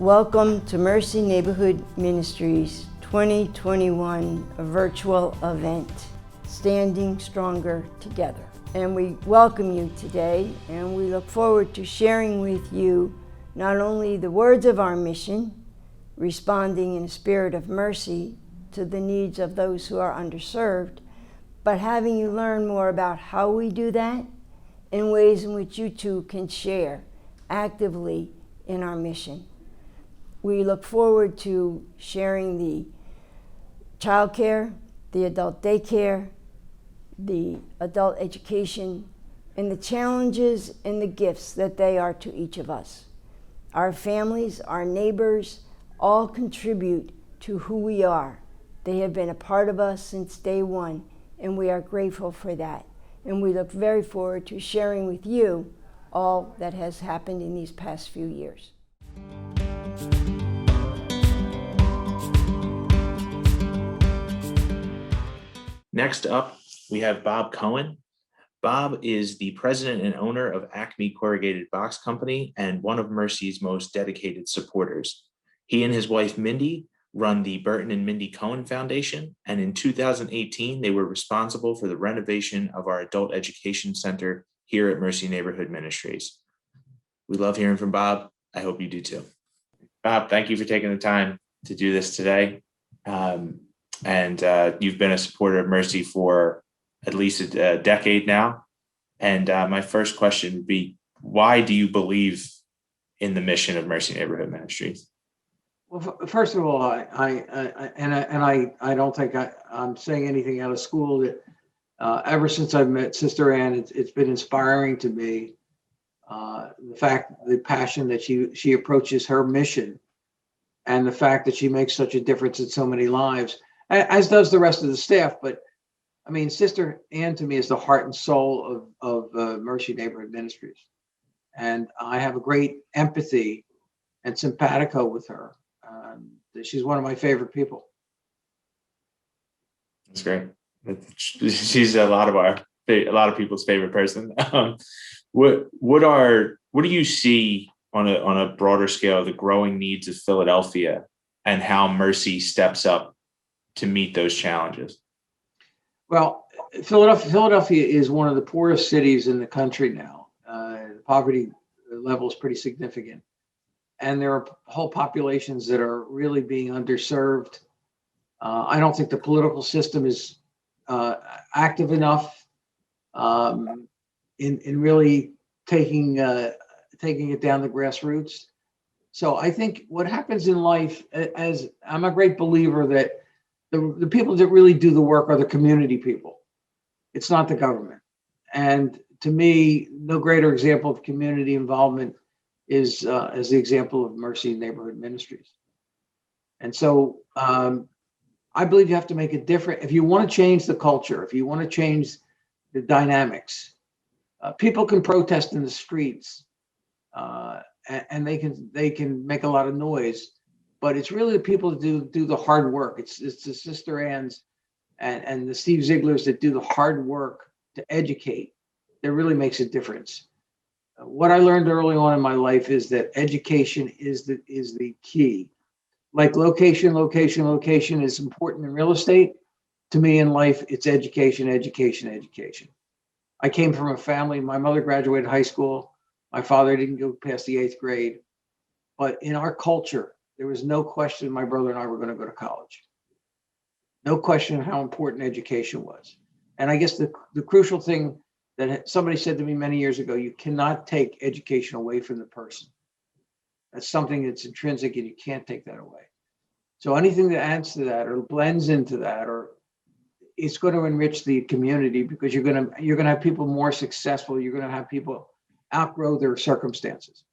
Welcome to Mercy Neighborhood Ministries 2021 virtual event, Standing Stronger Together. And we welcome you today, and we look forward to sharing with you not only the words of our mission, responding in a spirit of mercy to the needs of those who are underserved, but having you learn more about how we do that and ways in which you too can share actively in our mission. We look forward to sharing the childcare, the adult daycare, the adult education, and the challenges and the gifts that they are to each of us. Our families, our neighbors, all contribute to who we are. They have been a part of us since day one, and we are grateful for that. And we look very forward to sharing with you all that has happened in these past few years. Next up, we have Bob Cohen. Bob is the president and owner of Acme Corrugated Box Company and one of Mercy's most dedicated supporters. He and his wife, Mindy, run the Burton and Mindy Cohen Foundation, and in 2018, they were responsible for the renovation of our adult education center here at Mercy Neighborhood Ministries. We love hearing from Bob. I hope you do too. Bob, thank you for taking the time to do this today. You've been a supporter of Mercy for at least a decade now. And my first question would be, why do you believe in the mission of Mercy Neighborhood Ministries? Well, first of all, I don't think I'm saying anything out of school. That ever since I've met Sister Ann, it's been inspiring to me. The passion that she approaches her mission, and the fact that she makes such a difference in so many lives, as does the rest of the staff. But I mean, Sister Ann to me is the heart and soul of Mercy Neighborhood Ministries. And I have a great empathy and simpatico with her. She's one of my favorite people. That's great. She's a lot of people's favorite person. What do you see on a broader scale, the growing needs of Philadelphia and how Mercy steps up to meet those challenges? Well, Philadelphia is one of the poorest cities in the country now. The poverty level is pretty significant. And there are whole populations that are really being underserved. I don't think the political system is active enough in really taking it down the grassroots. So I think what happens in life, as I'm a great believer that the people that really do the work are the community people. It's not the government. And to me, no greater example of community involvement is as the example of Mercy Neighborhood Ministries. And so I believe you have to make it different. If you want to change the culture, if you want to change the dynamics, people can protest in the streets and they can make a lot of noise, but it's really the people that do the hard work. It's the Sister Ann's and the Steve Zieglers that do the hard work to educate that really makes a difference. What I learned early on in my life is that education is the key. Like location is important in real estate. To me in life, it's education. I came from a family, my mother graduated high school. My father didn't go past the 8th grade. But in our culture, there was no question my brother and I were going to go to college. No question how important education was. And I guess the crucial thing that somebody said to me many years ago, you cannot take education away from the person. That's something that's intrinsic and you can't take that away. So anything that adds to that or blends into that, or it's going to enrich the community, because you're going to have people more successful. You're going to have people outgrow their circumstances.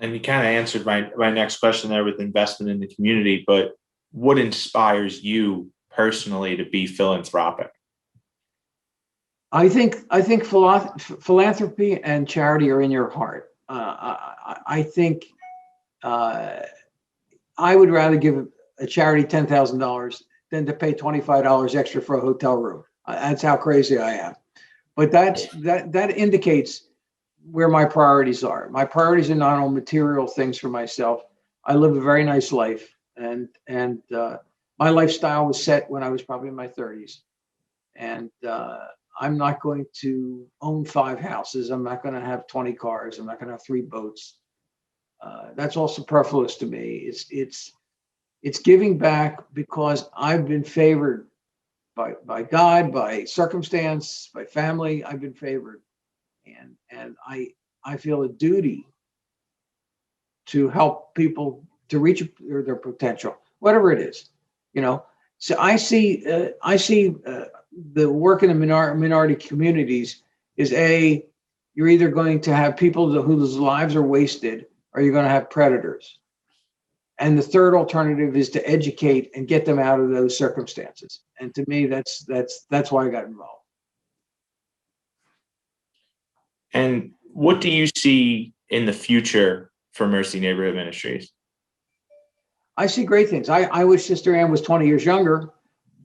And you kind of answered my next question there with investment in the community, but what inspires you personally to be philanthropic? I think philanthropy and charity are in your heart. I think I would rather give a charity $10,000 than to pay $25 extra for a hotel room. That's how crazy I am. But that indicates where my priorities are. My priorities are not on material things for myself. I live a very nice life, and my lifestyle was set when I was probably in my 30s, and I'm not going to own 5 houses. I'm not going to have 20 cars. I'm not going to have 3 boats. That's all superfluous to me. It's giving back because I've been favored by God, by circumstance, by family. I've been favored, and I feel a duty to help people to reach their potential, whatever it is, you know. So I see the work in the minority communities is you're either going to have people whose lives are wasted, or you're going to have predators. And the third alternative is to educate and get them out of those circumstances. And to me, that's why I got involved. And what do you see in the future for Mercy Neighborhood Ministries? I see great things. I wish Sister Ann was 20 years younger,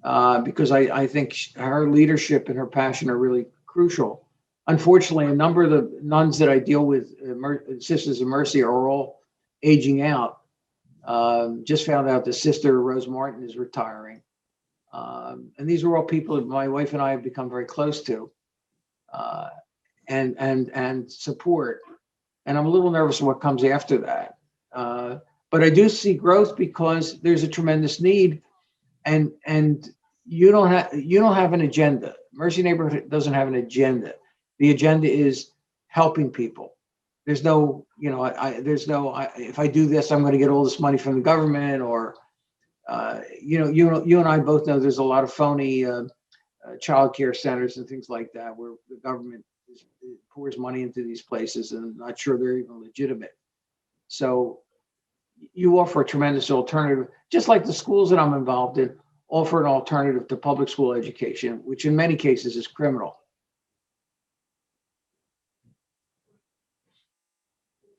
because I think her leadership and her passion are really crucial. Unfortunately, a number of the nuns that I deal with, Sisters of Mercy, are all aging out. Just found out that Sister Rose Martin is retiring. And these are all people that my wife and I have become very close to, and support. And I'm a little nervous of what comes after that. But I do see growth because there's a tremendous need, and you don't have an agenda. Mercy Neighborhood doesn't have an agenda. The agenda is helping people. There's no, if I do this, I'm going to get all this money from the government, or, you and I both know there's a lot of phony child care centers and things like that where the government pours money into these places, and I'm not sure they're even legitimate. So you offer a tremendous alternative, just like the schools that I'm involved in offer an alternative to public school education, which in many cases is criminal.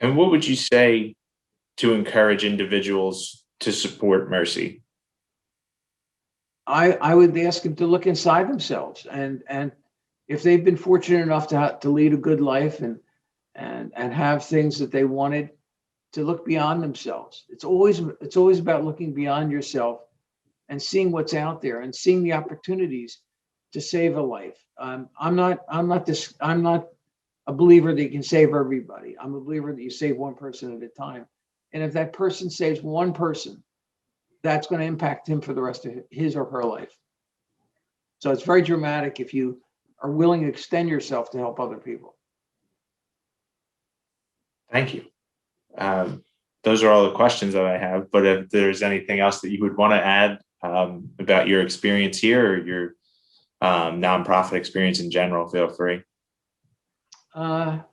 And what would you say to encourage individuals to support Mercy? I would ask them to look inside themselves, and if they've been fortunate enough to lead a good life and have things that they wanted, to look beyond themselves. It's always about looking beyond yourself and seeing what's out there and seeing the opportunities to save a life. I'm not a believer that you can save everybody. I'm a believer that you save one person at a time. And if that person saves one person, that's going to impact him for the rest of his or her life. So it's very dramatic if you are willing to extend yourself to help other people. Thank you. Those are all the questions that I have, but if there's anything else that you would want to add about your experience here, or your nonprofit experience in general, feel free. Let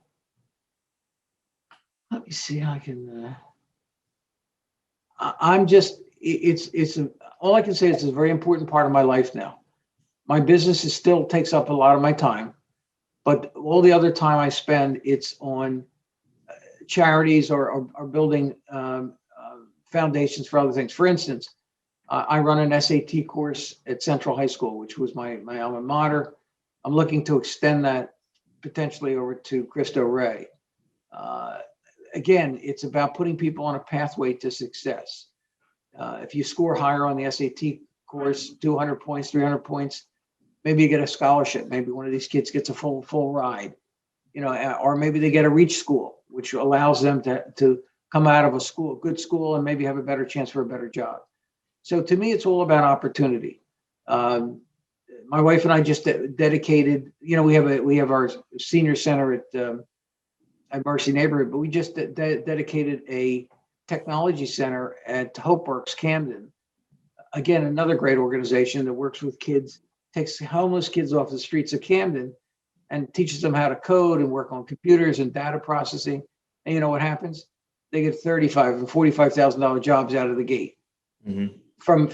me see how I can. All I can say is it's a very important part of my life now. My business still takes up a lot of my time, but all the other time I spend, it's on charities or building foundations for other things. For instance, I run an SAT course at Central High School, which was my alma mater. I'm looking to extend that potentially over to Cristo Rey. Again, it's about putting people on a pathway to success. If you score higher on the SAT course, 200 points, 300 points, maybe you get a scholarship. Maybe one of these kids gets a full ride, or maybe they get a reach school, which allows them to come out of a good school, and maybe have a better chance for a better job. So to me, it's all about opportunity. My wife and I just dedicated, we have our senior center at Mercy Neighborhood, but we just dedicated a technology center at HopeWorks Camden. Again, another great organization that works with kids, takes homeless kids off the streets of Camden and teaches them how to code and work on computers and data processing. And you know what happens? They get $35,000 and $45,000 jobs out of the gate. Mm-hmm. From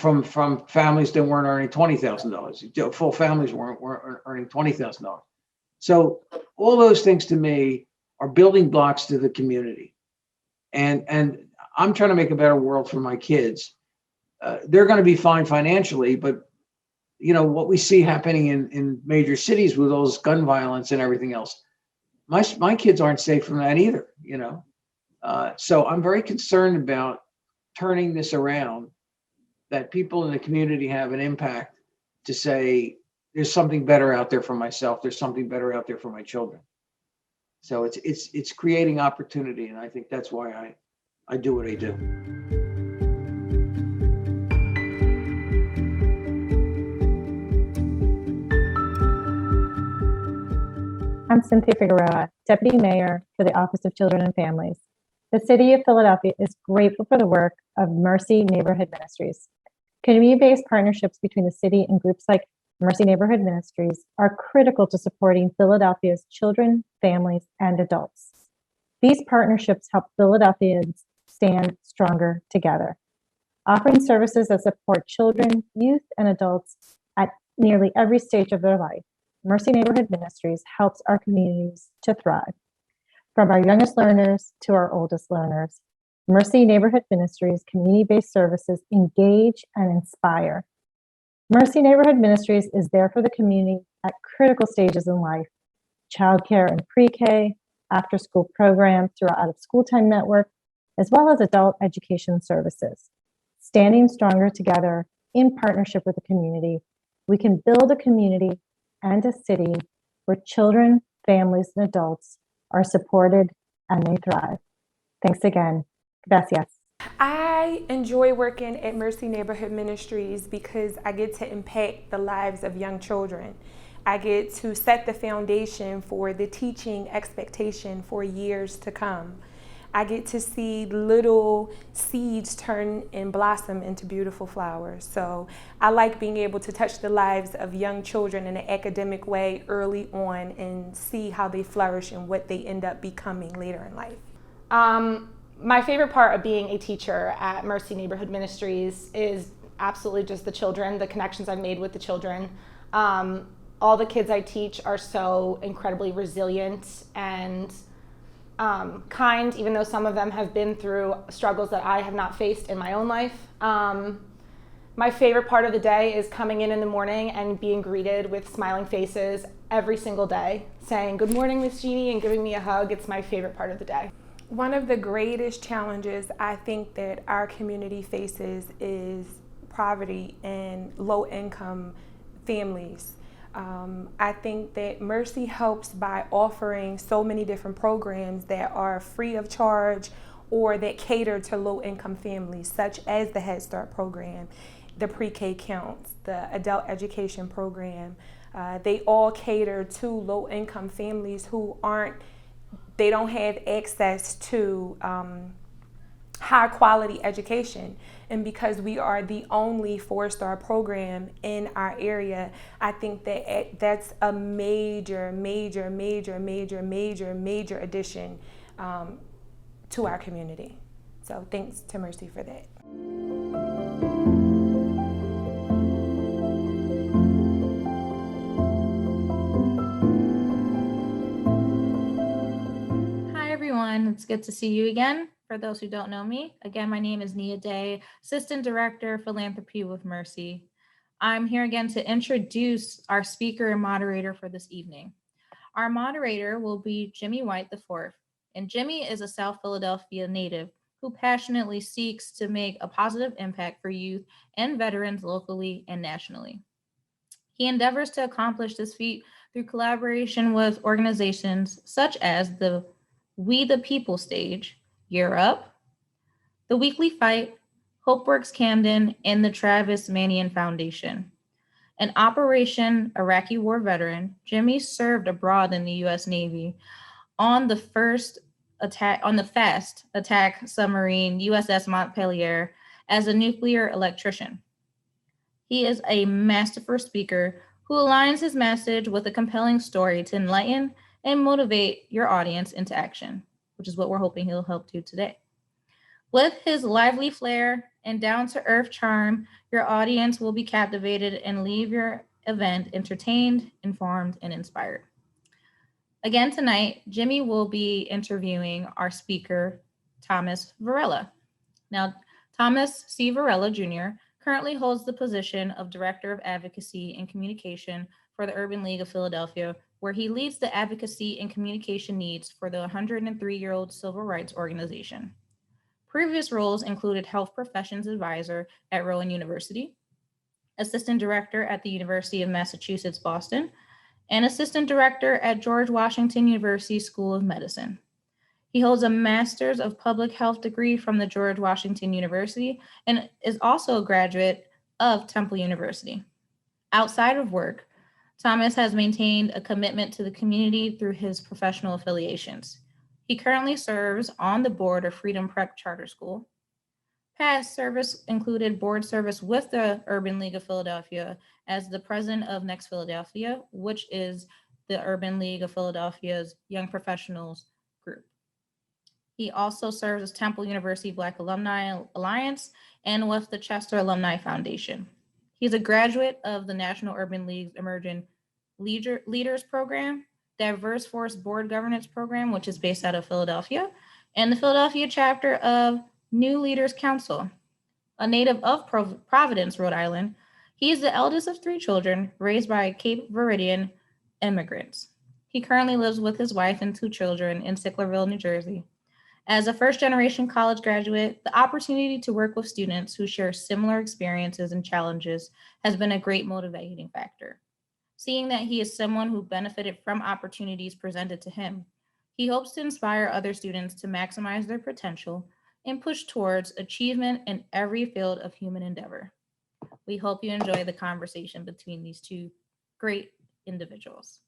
families that weren't earning $20,000. Full families weren't earning $20,000. So all those things to me are building blocks to the community. And I'm trying to make a better world for my kids. They're going to be fine financially, but what we see happening in major cities with all this gun violence and everything else, my kids aren't safe from that either, you know? So I'm very concerned about turning this around, that people in the community have an impact to say, there's something better out there for myself. There's something better out there for my children. So it's creating opportunity. And I think that's why I do what I do. I'm Cynthia Figueroa, Deputy Mayor for the Office of Children and Families. The City of Philadelphia is grateful for the work of Mercy Neighborhood Ministries. Community-based partnerships between the city and groups like Mercy Neighborhood Ministries are critical to supporting Philadelphia's children, families, and adults. These partnerships help Philadelphians stand stronger together, offering services that support children, youth, and adults at nearly every stage of their life. Mercy Neighborhood Ministries helps our communities to thrive. From our youngest learners to our oldest learners, Mercy Neighborhood Ministries community-based services engage and inspire. Mercy Neighborhood Ministries is there for the community at critical stages in life: childcare and pre-K, after-school programs through our out-of-school time network, as well as adult education services. Standing stronger together in partnership with the community, we can build a community and a city where children, families, and adults are supported and they thrive. Thanks again. Gracias. I enjoy working at Mercy Neighborhood Ministries because I get to impact the lives of young children. I get to set the foundation for the teaching expectation for years to come. I get to see little seeds turn and blossom into beautiful flowers. So I like being able to touch the lives of young children in an academic way early on and see how they flourish and what they end up becoming later in life. My favorite part of being a teacher at Mercy Neighborhood Ministries is absolutely just the children, the connections I've made with the children. All the kids I teach are so incredibly resilient and kind, even though some of them have been through struggles that I have not faced in my own life. My favorite part of the day is coming in the morning and being greeted with smiling faces every single day, saying, "Good morning, Miss Jeannie," and giving me a hug. It's my favorite part of the day. One of the greatest challenges I think that our community faces is poverty and low-income families. I think that Mercy helps by offering so many different programs that are free of charge or that cater to low-income families, such as the Head Start program, the pre-K counts, the adult education program. They all cater to low-income families who they don't have access to high quality education. And because we are the only 4-star program in our area, I think that that's a major addition to our community. So thanks to Mercy for that. Everyone, it's good to see you again. For those who don't know me, again, my name is Nia Day, Assistant Director, Philanthropy with Mercy. I'm here again to introduce our speaker and moderator for this evening. Our moderator will be Jimmy White IV, and Jimmy is a South Philadelphia native who passionately seeks to make a positive impact for youth and veterans locally and nationally. He endeavors to accomplish this feat through collaboration with organizations such as the We the People Stage, Year Up, The Weekly Fight, HopeWorks Camden, and the Travis Manion Foundation. An Operation Iraqi War veteran, Jimmy served abroad in the U.S. Navy on the fast attack submarine USS Montpelier as a nuclear electrician. He is a masterful speaker who aligns his message with a compelling story to enlighten and motivate your audience into action, which is what we're hoping he'll help do today. With his lively flair and down-to-earth charm, your audience will be captivated and leave your event entertained, informed, and inspired. Again tonight, Jimmy will be interviewing our speaker, Thomas Varela. Now, Thomas C Varela Jr. currently holds the position of Director of Advocacy and Communication for the Urban League of Philadelphia, where he leads the advocacy and communication needs for the 103-year-old civil rights organization. Previous roles included health professions advisor at Rowan University, assistant director at the University of Massachusetts, Boston, and assistant director at George Washington University School of Medicine. He holds a Master's of Public Health degree from the George Washington University and is also a graduate of Temple University. Outside of work, Thomas has maintained a commitment to the community through his professional affiliations. He currently serves on the board of Freedom Prep Charter School. Past service included board service with the Urban League of Philadelphia as the president of Next Philadelphia, which is the Urban League of Philadelphia's young professionals group. He also serves as Temple University Black Alumni Alliance and with the Chester Alumni Foundation. He's a graduate of the National Urban League's Emerging Leaders Program, Diverse Force Board Governance Program, which is based out of Philadelphia, and the Philadelphia chapter of New Leaders Council. A native of Providence, Rhode Island, he is the eldest of 3 children raised by Cape Verdean immigrants. He currently lives with his wife and 2 children in Sicklerville, New Jersey. As a first-generation college graduate, the opportunity to work with students who share similar experiences and challenges has been a great motivating factor. Seeing that he is someone who benefited from opportunities presented to him, he hopes to inspire other students to maximize their potential and push towards achievement in every field of human endeavor. We hope you enjoy the conversation between these 2 great individuals.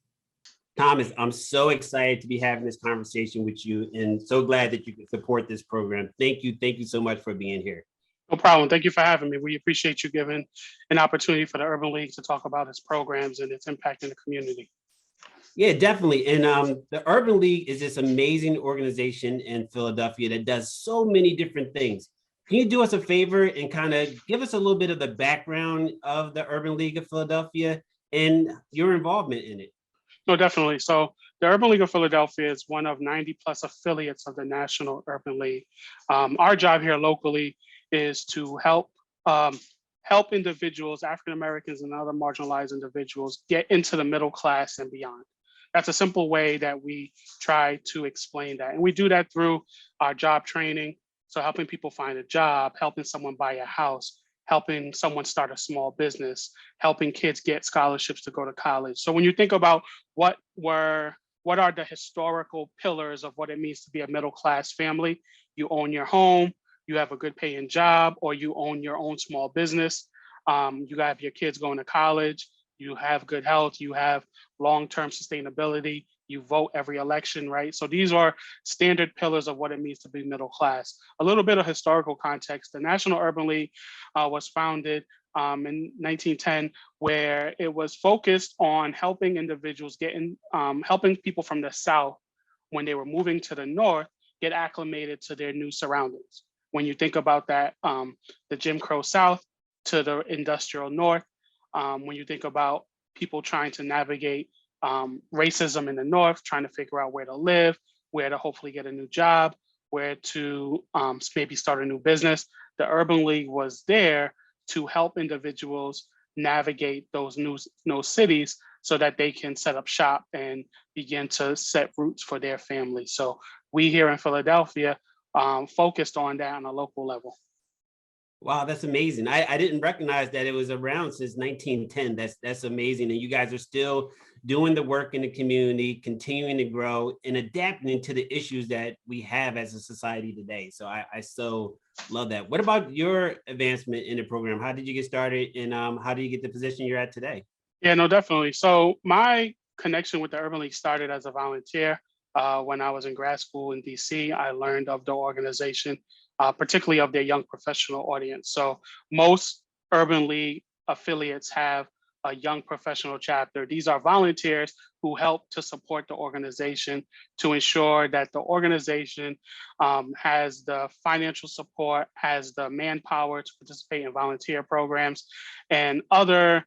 Thomas, I'm so excited to be having this conversation with you and so glad that you can support this program. Thank you. Thank you so much for being here. No problem. Thank you for having me. We appreciate you giving an opportunity for the Urban League to talk about its programs and its impact in the community. Yeah, definitely. And the Urban League is this amazing organization in Philadelphia that does so many different things. Can you do us a favor and kind of give us a little bit of the background of the Urban League of Philadelphia and your involvement in it? No, definitely. So the Urban League of Philadelphia is one of 90 plus affiliates of the National Urban League. Our job here locally is to help individuals, African Americans and other marginalized individuals, get into the middle class and beyond. That's a simple way that we try to explain that. And we do that through our job training. So helping people find a job, helping someone buy a house, helping someone start a small business, helping kids get scholarships to go to college. So when you think about what are the historical pillars of what it means to be a middle class family, you own your home, you have a good paying job, or you own your own small business, you have your kids going to college, you have good health, you have long-term sustainability, you vote every election, right? So these are standard pillars of what it means to be middle class. A little bit of historical context. The National Urban League was founded in 1910, where it was focused on helping individuals helping people from the South, when they were moving to the North, get acclimated to their new surroundings. When you think about that, the Jim Crow South to the industrial North, when you think about people trying to navigate racism in the North, trying to figure out where to live, where to hopefully get a new job, where to maybe start a new business. The Urban League was there to help individuals navigate those new cities so that they can set up shop and begin to set roots for their family. So we here in Philadelphia focused on that on a local level. Wow, that's amazing. I didn't recognize that it was around since 1910. That's amazing. And you guys are still doing the work in the community, continuing to grow and adapting to the issues that we have as a society today. So I so love that. What about your advancement in the program? How did you get started and how do you get the position you're at today? Yeah, no, definitely. So my connection with the Urban League started as a volunteer. When I was in grad school in DC, I learned of the organization, particularly of their young professional audience. So most Urban League affiliates have a young professional chapter. These are volunteers who help to support the organization to ensure that the organization has the financial support, has the manpower to participate in volunteer programs and other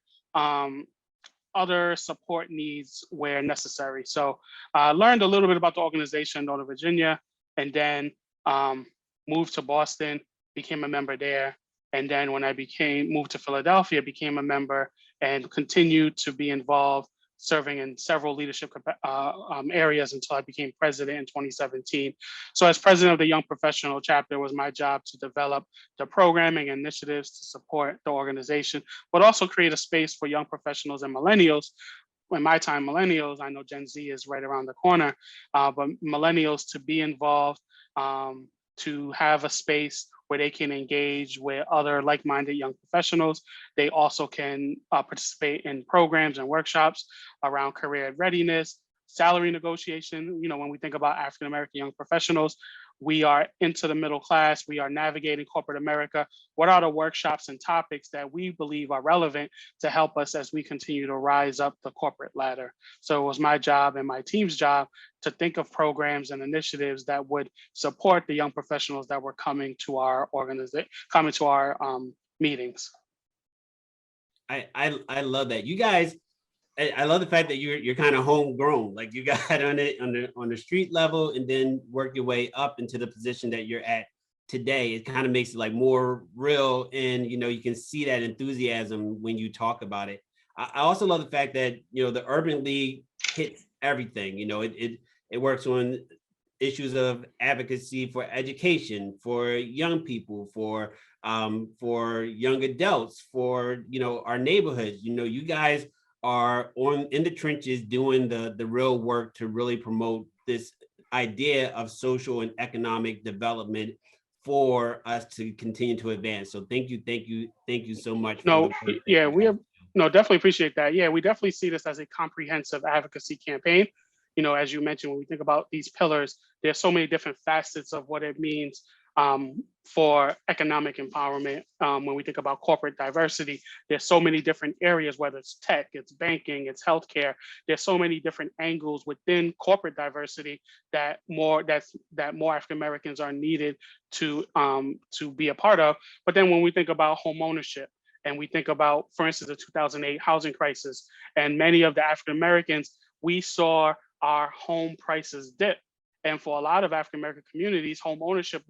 support needs where necessary. So I learned a little bit about the organization in Northern Virginia and then moved to Boston, became a member there, And then when I moved to Philadelphia, became a member and continued to be involved, serving in several leadership areas until I became president in 2017. So as president of the Young Professional Chapter, it was my job to develop the programming initiatives to support the organization, but also create a space for young professionals and millennials. In my time, millennials, I know Gen Z is right around the corner, but millennials to be involved, to have a space where they can engage with other like-minded young professionals. They also can participate in programs and workshops around career readiness, salary negotiation. You know, when we think about African-American young professionals, we are into the middle class, we are navigating corporate America. What are the workshops and topics that we believe are relevant to help us as we continue to rise up the corporate ladder? So it was my job and my team's job to think of programs and initiatives that would support the young professionals that were coming to our organization, coming to our meetings. I love that. You guys, I love the fact that you're kind of homegrown. Like you got on it on the street level and then work your way up into the position that you're at today. It kind of makes it like more real, and you know, you can see that enthusiasm when you talk about it. I also love the fact that, you know, the Urban League hits everything. You know, it works on issues of advocacy for education, for young people, for young adults, for, you know, our neighborhoods. You know, you guys are in the trenches doing the real work to really promote this idea of social and economic development for us to continue to advance. So thank you so much. No, yeah, definitely appreciate that. Yeah, we definitely see this as a comprehensive advocacy campaign. You know, as you mentioned, when we think about these pillars, there's so many different facets of what it means for economic empowerment. When we think about corporate diversity, there's so many different areas, whether it's tech, it's banking, it's healthcare. There's so many different angles within corporate diversity that more African Americans are needed to be a part of. But then when we think about home ownership, and we think about, for instance, the 2008 housing crisis, and many of the African Americans, we saw our home prices dip. And for a lot of African American communities, home ownership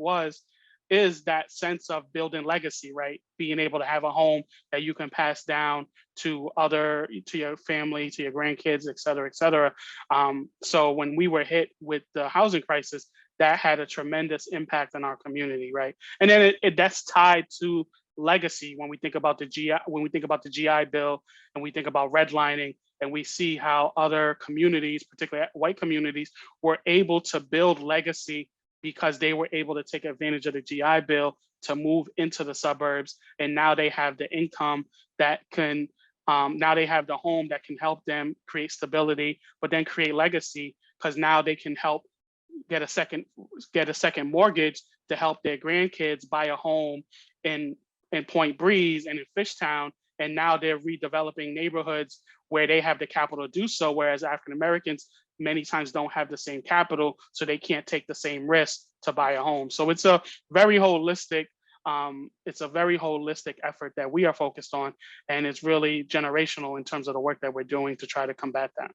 is that sense of building legacy, right? Being able to have a home that you can pass down to your family, to your grandkids, et cetera, et cetera. So when we were hit with the housing crisis, that had a tremendous impact on our community, right? And then that's tied to legacy when we think about the GI Bill, and we think about redlining, and we see how other communities, particularly white communities, were able to build legacy because they were able to take advantage of the GI Bill to move into the suburbs. And now they have the income that can, now they have the home that can help them create stability, but then create legacy, because now they can help get a second mortgage to help their grandkids buy a home in Point Breeze and in Fishtown. And now they're redeveloping neighborhoods where they have the capital to do so, whereas African Americans many times don't have the same capital, so they can't take the same risk to buy a home. So it's a very holistic effort that we are focused on, and it's really generational in terms of the work that we're doing to try to combat that.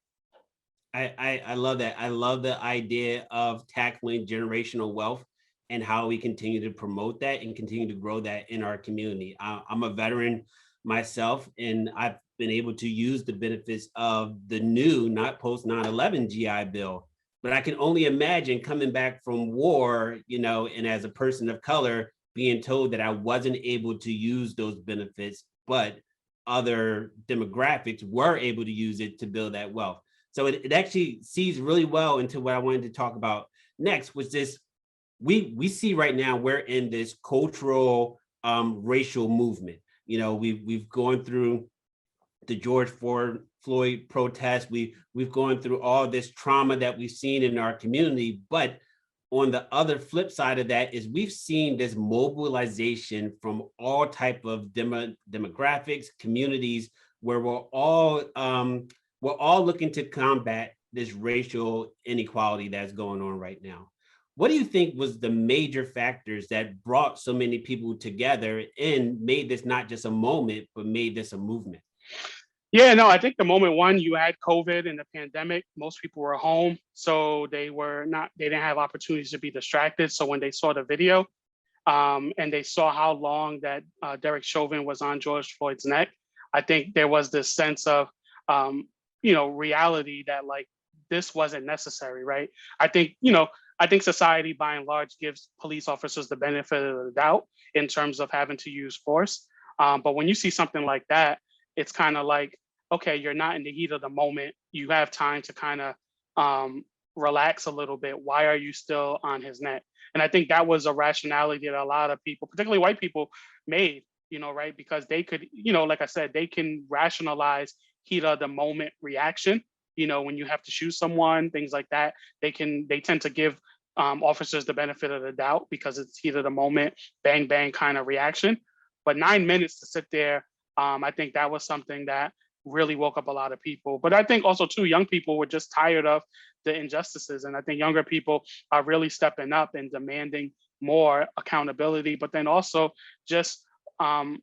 I love that. I love the idea of tackling generational wealth and how we continue to promote that and continue to grow that in our community. I'm a veteran myself, and I've been able to use the benefits of the new, not post 9/11 GI Bill, but I can only imagine coming back from war, you know, and as a person of color, being told that I wasn't able to use those benefits, but other demographics were able to use it to build that wealth. So it actually sees really well into what I wanted to talk about next, was this, we see right now we're in this cultural racial movement. You know, we've gone through the George Floyd protest. We've gone through all this trauma that we've seen in our community. But on the other flip side of that is we've seen this mobilization from all type of demographics, communities, where we're all looking to combat this racial inequality that's going on right now. What do you think was the major factors that brought so many people together and made this not just a moment, but made this a movement? Yeah, no, I think the moment one, you had COVID and the pandemic, most people were home, so they didn't have opportunities to be distracted. So when they saw the video, and they saw how long that Derek Chauvin was on George Floyd's neck, I think there was this sense of, reality that like this wasn't necessary, right? I think, I think society by and large gives police officers the benefit of the doubt in terms of having to use force. But when you see something like that, it's kind of like, okay, you're not in the heat of the moment. You have time to kind of relax a little bit. Why are you still on his neck? And I think that was a rationality that a lot of people, particularly white people, made, right? Because they could, like I said, they can rationalize heat of the moment reaction. When you have to shoot someone, things like that, they tend to give officers the benefit of the doubt because it's heat of the moment, bang, bang kind of reaction. But 9 minutes to sit there, I think that was something that really woke up a lot of people. But I think also too, young people were just tired of the injustices. And I think younger people are really stepping up and demanding more accountability, but then also just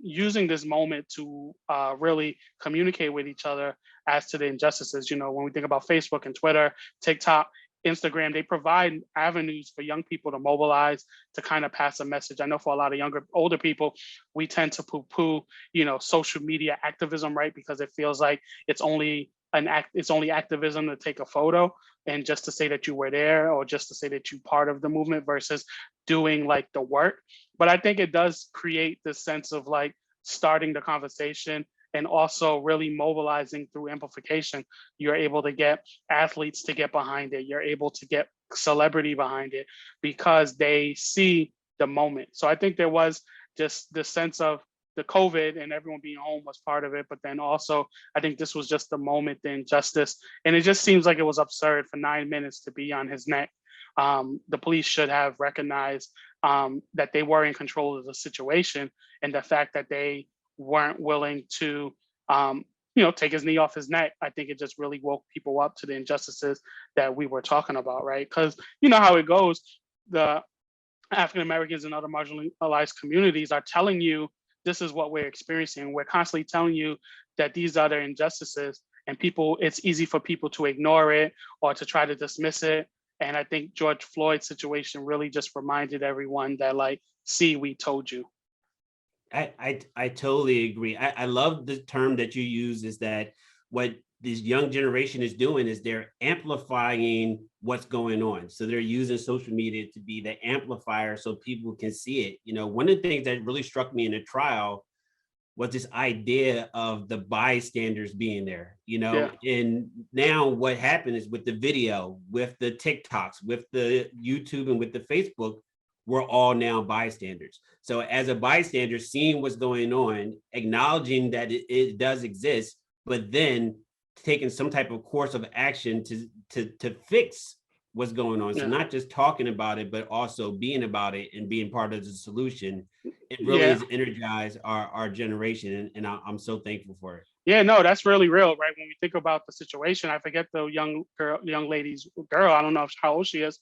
using this moment to really communicate with each other as to the injustices. When we think about Facebook and Twitter, TikTok, Instagram, they provide avenues for young people to mobilize to kind of pass a message. I know for a lot of older people, we tend to poo-poo, social media activism, right? Because it feels like it's only activism to take a photo and just to say that you were there or just to say that you're part of the movement versus doing like the work. But I think it does create this sense of like starting the conversation and also really mobilizing through amplification. You're able to get athletes to get behind it. You're able to get celebrity behind it because they see the moment. So I think there was just the sense of the COVID and everyone being home was part of it. But then also, I think this was just the moment, the injustice. And it just seems like it was absurd for 9 minutes to be on his neck. The police should have recognized that they were in control of the situation, and the fact that they weren't willing to take his knee off his neck. I think it just really woke people up to the injustices that we were talking about, right? Because you know how it goes. The African Americans and other marginalized communities are telling you this is what we're experiencing. We're constantly telling you that these are the injustices, and it's easy for people to ignore it or to try to dismiss it. And I think George Floyd's situation really just reminded everyone that, like, see, we told you. I totally agree. I love the term that you use, is that what this young generation is doing is they're amplifying what's going on. So they're using social media to be the amplifier so people can see it. One of the things that really struck me in the trial was this idea of the bystanders being there, Yeah. And now what happened is with the video, with the TikToks, with the YouTube and with the Facebook, we're all now bystanders. So as a bystander, seeing what's going on, acknowledging that it does exist, but then taking some type of course of action to fix what's going on. So not just talking about it, but also being about it and being part of the solution. It really has energized our generation, and I'm so thankful for it. Yeah, no, that's really real, right? When we think about the situation, I forget the young lady's girl. I don't know how old she is,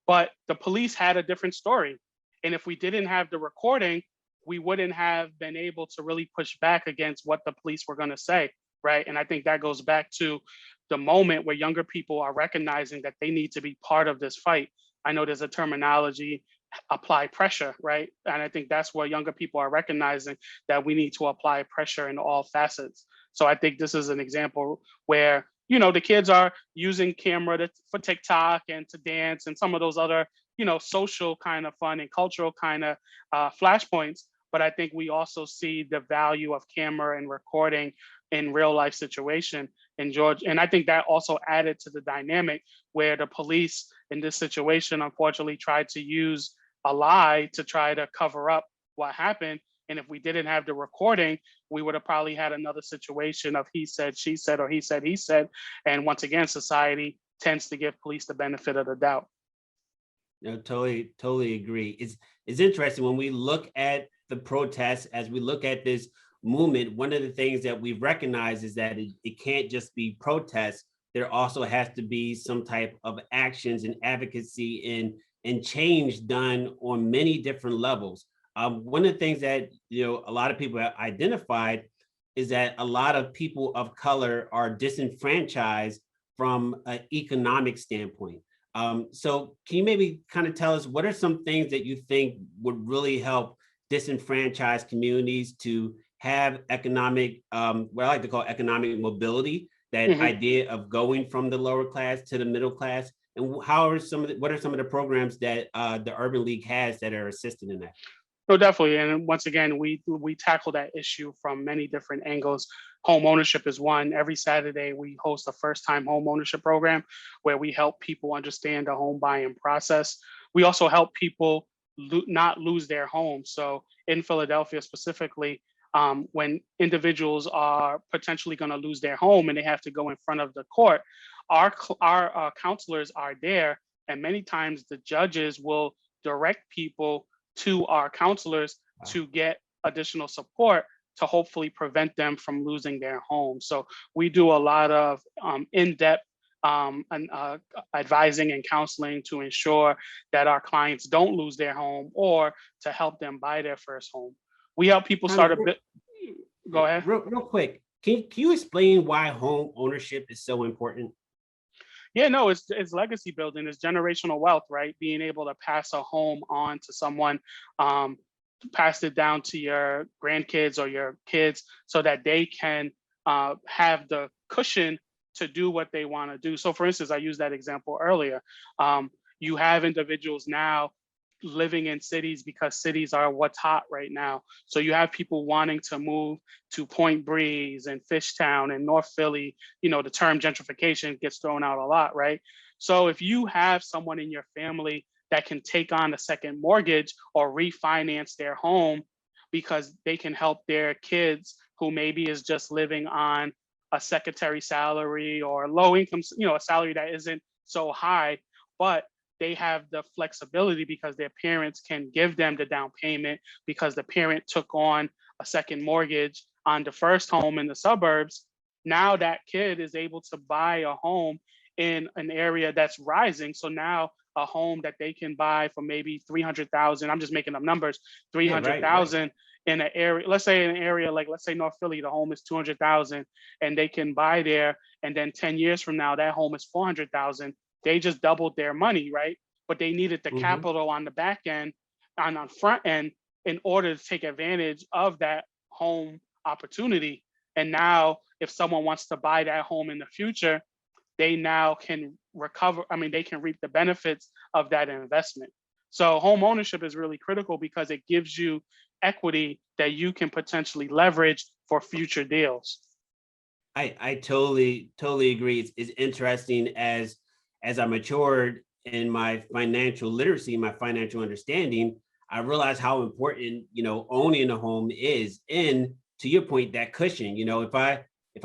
but the police had a different story. And if we didn't have the recording, we wouldn't have been able to really push back against what the police were going to say, right? And I think that goes back to the moment where younger people are recognizing that they need to be part of this fight. I know there's a terminology, apply pressure, right? And I think that's where younger people are recognizing that we need to apply pressure in all facets. So I think this is an example where, the kids are using camera for TikTok and to dance and some of those other, social kind of fun and cultural kind of flashpoints. But I think we also see the value of camera and recording in real life situation in Georgia. And I think that also added to the dynamic where the police in this situation, unfortunately, tried to use a lie to try to cover up what happened. And if we didn't have the recording, we would have probably had another situation of he said, she said, or he said, he said. And once again, society tends to give police the benefit of the doubt. No, totally agree. It's interesting when we look at the protests, as we look at this movement, one of the things that we've recognized is that it can't just be protests. There also has to be some type of actions and advocacy and change done on many different levels. One of the things that a lot of people have identified is that a lot of people of color are disenfranchised from an economic standpoint. So can you maybe kind of tell us what are some things that you think would really help disenfranchised communities to have economic, what I like to call economic mobility, that Mhm. idea of going from the lower class to the middle class? And how are what are some of the programs that the Urban League has that are assisting in that? No, definitely. And once again, we tackle that issue from many different angles. Home ownership is one. Every Saturday, we host a first-time home ownership program where we help people understand the home buying process. We also help people not lose their home. So in Philadelphia specifically, when individuals are potentially going to lose their home and they have to go in front of the court, our counselors are there, and many times the judges will direct people to our counselors to get additional support to hopefully prevent them from losing their home. So we do a lot of in-depth advising and counseling to ensure that our clients don't lose their home or to help them buy their first home. We help people Kind of start a bit. Go ahead. real quick, can you explain why home ownership is so important? Yeah, no, it's legacy building, it's generational wealth, right? Being able to pass a home on to someone, um, pass it down to your grandkids or your kids so that they can have the cushion to do what they want to do. So, for instance, I used that example earlier. You have individuals now living in cities because cities are what's hot right now. So you have people wanting to move to Point Breeze and Fishtown and North Philly. You know, the term gentrification gets thrown out a lot, right? So if you have someone in your family that can take on a second mortgage or refinance their home because they can help their kids who maybe is just living on a secretary salary or low income, you know, a salary that isn't so high, but they have the flexibility because their parents can give them the down payment because the parent took on a second mortgage on the first home in the suburbs. Now that kid is able to buy a home in an area that's rising. So now a home that they can buy for maybe 300,000. I'm just making up numbers, Yeah, right. 300,000 in an area. Let's say in an area like, let's say North Philly, the home is 200,000, and they can buy there. And then 10 years from now, that home is 400,000. They just doubled their money, right? But they needed the Hmm. capital on the back end, on front end, in order to take advantage of that home opportunity. And now, if someone wants to buy that home in the future, they now can recover. I mean, they can reap the benefits of that investment. So home ownership is really critical because it gives you equity that you can potentially leverage for future deals. I totally agree. It's interesting as I matured in my financial literacy, my financial understanding, I realized how important, owning a home is. And to your point, that cushion, if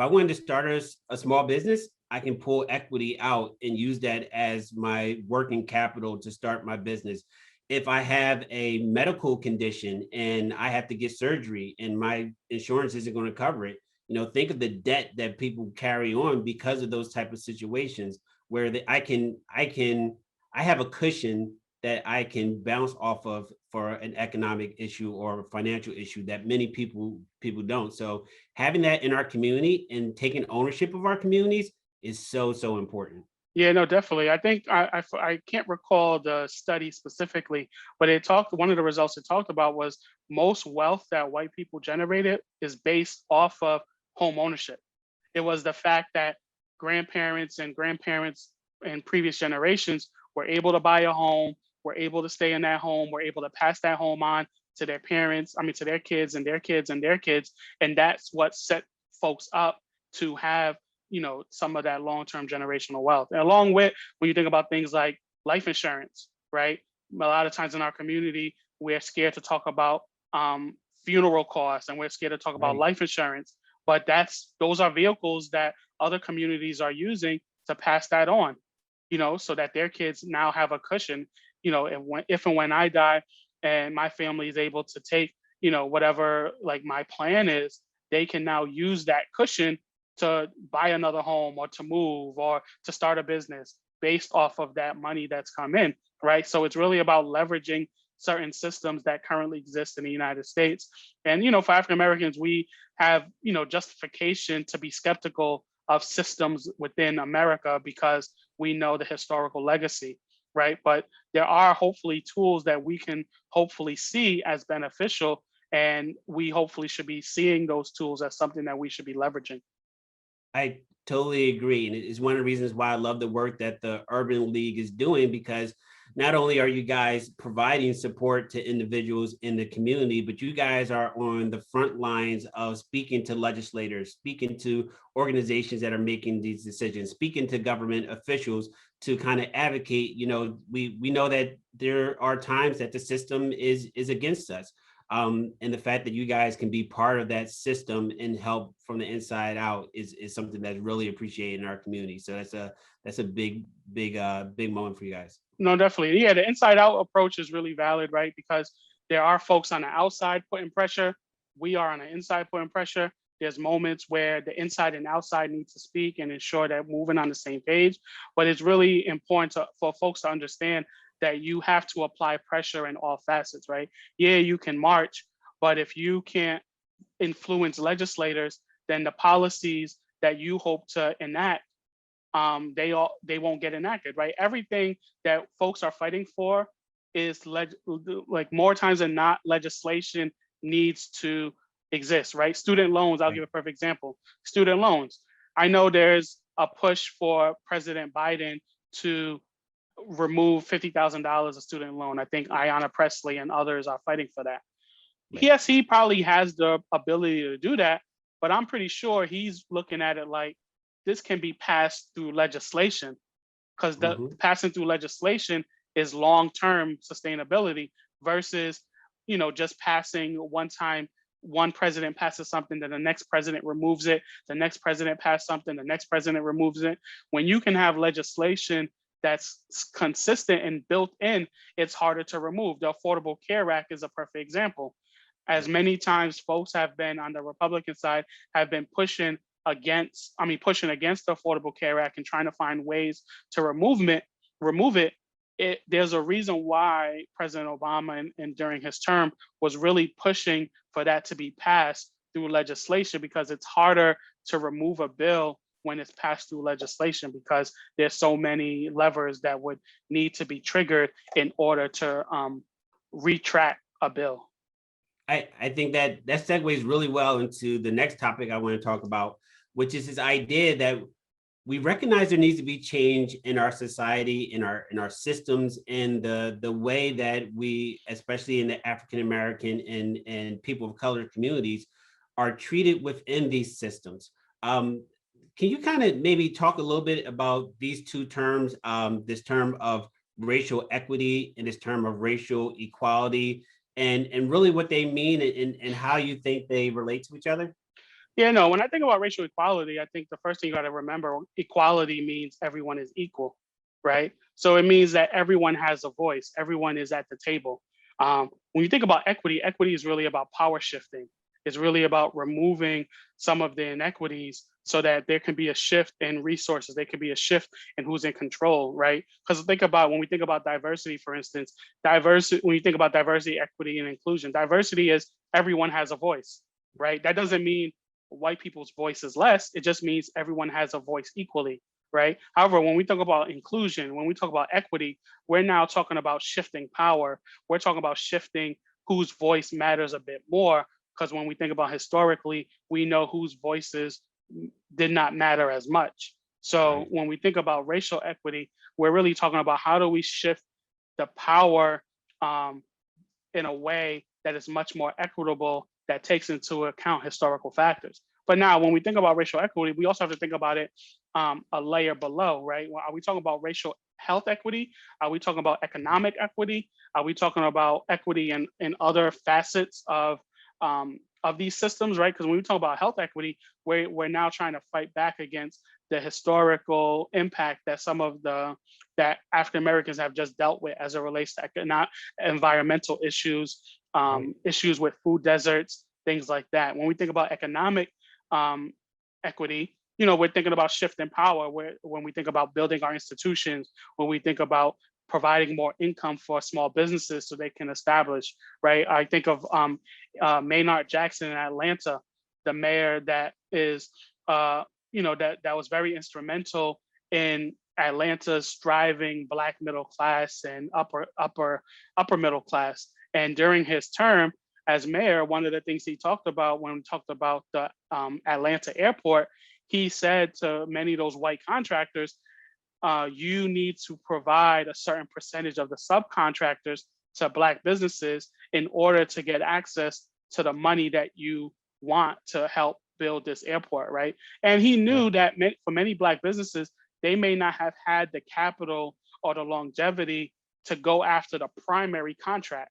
I wanted to start a small business, I can pull equity out and use that as my working capital to start my business. If I have a medical condition and I have to get surgery and my insurance isn't going to cover it, think of the debt that people carry on because of those type of situations where I have a cushion that I can bounce off of for an economic issue or financial issue that many people don't. So having that in our community and taking ownership of our communities is so important. Yeah, no, definitely. I think I can't recall the study specifically, but one of the results it talked about was most wealth that white people generated is based off of home ownership. It was the fact that grandparents and previous generations were able to buy a home, were able to stay in that home, were able to pass that home on to their parents, I mean, to their kids and their kids and their kids. And that's what set folks up to have, some of that long-term generational wealth. And along with, when you think about things like life insurance, right? A lot of times in our community, we're scared to talk about funeral costs and we're scared to talk about Right. life insurance. But those are vehicles that other communities are using to pass that on, so that their kids now have a cushion, if and when I die and my family is able to take, whatever like my plan is, they can now use that cushion to buy another home or to move or to start a business based off of that money that's come in, right? So it's really about leveraging certain systems that currently exist in the United States. And, for African Americans, we have, justification to be skeptical of systems within America because we know the historical legacy, right? But there are hopefully tools that we can hopefully see as beneficial, and we hopefully should be seeing those tools as something that we should be leveraging. I totally agree. And it's one of the reasons why I love the work that the Urban League is doing, because not only are you guys providing support to individuals in the community, but you guys are on the front lines of speaking to legislators, speaking to organizations that are making these decisions, speaking to government officials to kind of advocate. We know that there are times that the system is against us. And the fact that you guys can be part of that system and help from the inside out is something that's really appreciated in our community. So that's a big moment for you guys. No, definitely. Yeah, the inside out approach is really valid, right? Because there are folks on the outside putting pressure. We are on the inside putting pressure. There's moments where the inside and outside need to speak and ensure that we're moving on the same page. But it's really important for folks to understand that you have to apply pressure in all facets, right? Yeah, you can march, but if you can't influence legislators, then the policies that you hope to enact, they won't get enacted, right? Everything that folks are fighting for is like more times than not, legislation needs to exist, right? Student loans, I'll give a perfect example. Student loans. I know there's a push for President Biden to remove $50,000 of student loan. I think Ayanna Pressley and others are fighting for that. Right. Yes, he probably has the ability to do that, but I'm pretty sure he's looking at it like this can be passed through legislation, because the passing through legislation is long-term sustainability versus, just passing one time. One president passes something, then the next president removes it. The next president passes something, the next president removes it. When you can have legislation that's consistent and built in, it's harder to remove. The Affordable Care Act is a perfect example. As many times folks have been on the Republican side have been pushing against the Affordable Care Act and trying to find ways to remove it. There's a reason why President Obama and during his term was really pushing for that to be passed through legislation, because it's harder to remove a bill when it's passed through legislation, because there's so many levers that would need to be triggered in order to retract a bill. I think that segues really well into the next topic I want to talk about, which is this idea that we recognize there needs to be change in our society, in our systems, in the way that we, especially in the African American and people of color communities, are treated within these systems. Can you kind of maybe talk a little bit about these two terms, this term of racial equity and this term of racial equality, and really what they mean and how you think they relate to each other? Yeah, no, when I think about racial equality, I think the first thing you got to remember, equality means everyone is equal, right? So it means that everyone has a voice, everyone is at the table. When you think about equity, equity is really about power shifting. It's really about removing some of the inequities so that there can be a shift in resources. There can be a shift in who's in control, right? Because when we think about diversity, for instance, when you think about diversity, equity, and inclusion, diversity is everyone has a voice, right? That doesn't mean white people's voice is less. It just means everyone has a voice equally, right? However, when we talk about inclusion, when we talk about equity, we're now talking about shifting power. We're talking about shifting whose voice matters a bit more, because when we think about historically, we know whose voices did not matter as much. So when we think about racial equity, we're really talking about how do we shift the power in a way that is much more equitable, that takes into account historical factors. But now when we think about racial equity, we also have to think about it a layer below, right? Are we talking about racial health equity? Are we talking about economic equity? Are we talking about equity in other facets of these systems, right? Because when we talk about health equity, we're now trying to fight back against the historical impact that that African Americans have just dealt with as it relates to environmental issues, issues with food deserts, things like that. When we think about economic equity, we're thinking about shifting power. When we think about building our institutions, when we think about providing more income for small businesses so they can establish, right? I think of Maynard Jackson in Atlanta, the mayor that is, that was very instrumental in Atlanta's thriving Black middle class and upper middle class. And during his term as mayor, one of the things he talked about when we talked about the Atlanta airport, he said to many of those white contractors, you need to provide a certain percentage of the subcontractors to Black businesses in order to get access to the money that you want to help build this airport, right? And he knew that for many Black businesses, they may not have had the capital or the longevity to go after the primary contract.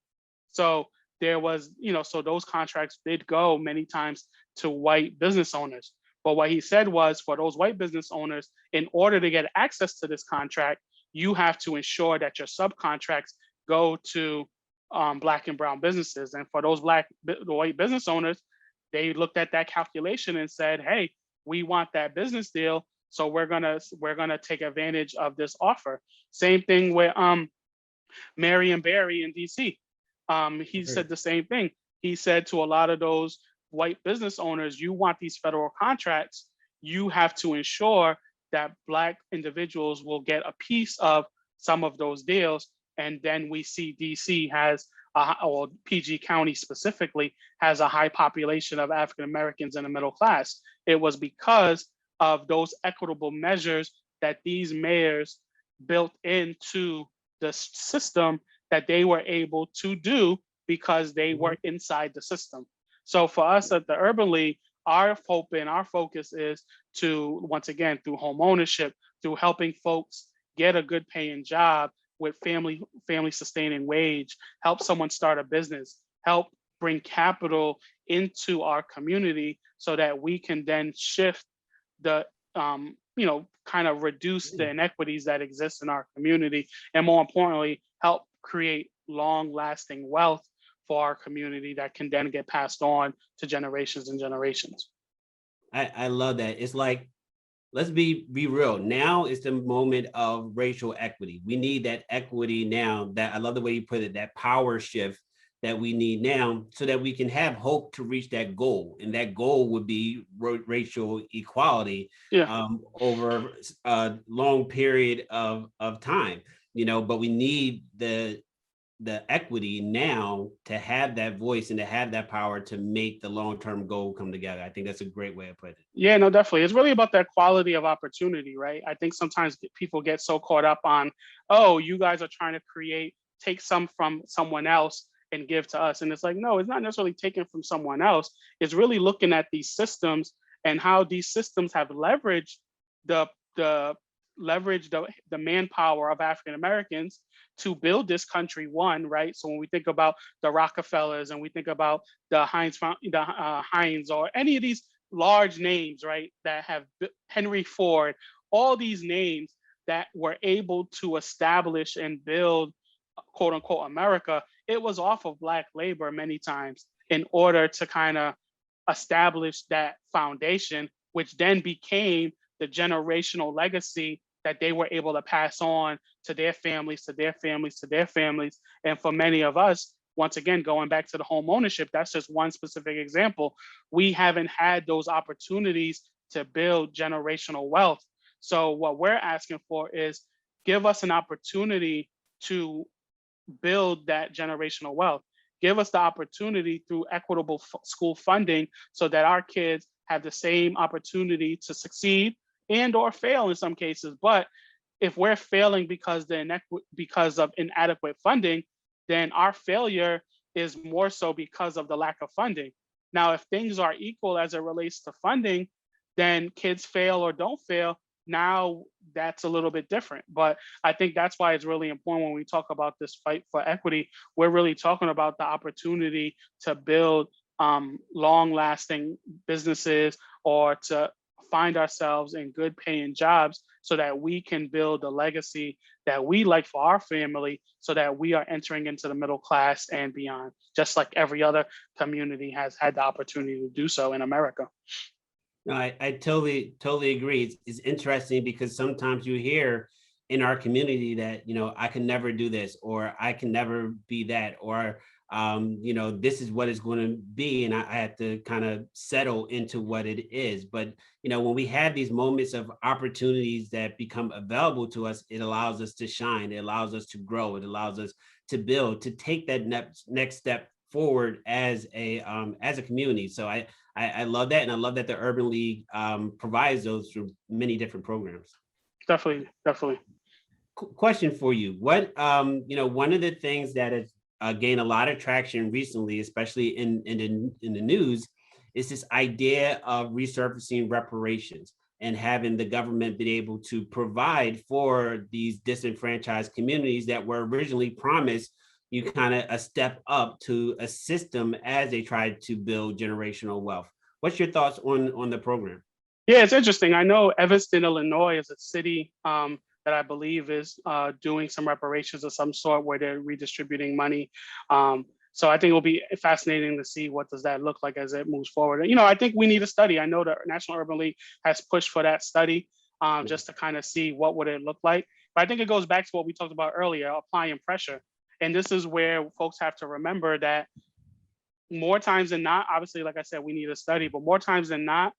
So there was, so those contracts did go many times to white business owners. But what he said was, for those white business owners, in order to get access to this contract, you have to ensure that your subcontracts go to Black and brown businesses. And for those the white business owners, they looked at that calculation and said, hey, we want that business deal, so we're gonna take advantage of this offer. Same thing with Marion Barry in DC. He said the same thing. He said to a lot of those white business owners, you want these federal contracts, you have to ensure that Black individuals will get a piece of some of those deals. And then we see DC has, or PG County specifically, has a high population of African Americans in the middle class. It was because of those equitable measures that these mayors built into the system that they were able to do because they were inside the system. So for us at the Urban League, our hope and our focus is to, once again, through home ownership, through helping folks get a good paying job with family sustaining wage, help someone start a business, help bring capital into our community so that we can then shift the, kind of reduce the inequities that exist in our community. And more importantly, help create long lasting wealth for our community that can then get passed on to generations and generations. I love that. It's like, let's be real. Now is the moment of racial equity. We need that equity now. That I love the way you put it, that power shift that we need now so that we can have hope to reach that goal. And that goal would be racial equality over a long period of time, but we need the equity now to have that voice and to have that power to make the long-term goal come together. I think that's a great way of putting it. Yeah, no, definitely. It's really about that quality of opportunity, right? I think sometimes people get so caught up on, oh, you guys are trying to take some from someone else and give to us. And it's like, no, it's not necessarily taken from someone else. It's really looking at these systems and how these systems have leveraged the manpower of African Americans to build this country, right? So when we think about the Rockefellers and we think about the Heinz or any of these large names, right, that have Henry Ford, all these names that were able to establish and build, quote unquote, America, it was off of Black labor many times in order to kind of establish that foundation, which then became the generational legacy that they were able to pass on to their families, to their families, to their families. And for many of us, once again, going back to the home ownership, that's just one specific example. We haven't had those opportunities to build generational wealth. So what we're asking for is give us an opportunity to build that generational wealth. Give us the opportunity through equitable school funding so that our kids have the same opportunity to succeed and or fail in some cases. But if we're failing because of inadequate funding, then our failure is more so because of the lack of funding. Now, if things are equal as it relates to funding, then kids fail or don't fail. Now that's a little bit different. But I think that's why it's really important when we talk about this fight for equity, we're really talking about the opportunity to build long-lasting businesses or to find ourselves in good paying jobs so that we can build a legacy that we like for our family so that we are entering into the middle class and beyond, just like every other community has had the opportunity to do so in America. No, I totally agree. It's interesting because sometimes you hear in our community that, I can never do this, or I can never be that, or this is what it's going to be. And I had to kind of settle into what it is. But, when we have these moments of opportunities that become available to us, it allows us to shine. It allows us to grow. It allows us to build, to take that next step forward as a community. So I love that. And I love that the Urban League provides those through many different programs. Definitely. Question for you. What, one of the things that has gained a lot of traction recently, especially in the news, is this idea of resurfacing reparations and having the government be able to provide for these disenfranchised communities that were originally promised you kind of a step up to assist them as they try to build generational wealth. What's your thoughts on the program? Yeah, it's interesting. I know Evanston, Illinois is a city that I believe is doing some reparations of some sort where they're redistributing money. So I think it'll be fascinating to see what does that look like as it moves forward. I think we need a study. I know the National Urban League has pushed for that study just to kind of see what would it look like. But I think it goes back to what we talked about earlier, applying pressure. And this is where folks have to remember that more times than not, obviously, like I said, we need a study, but more times than not,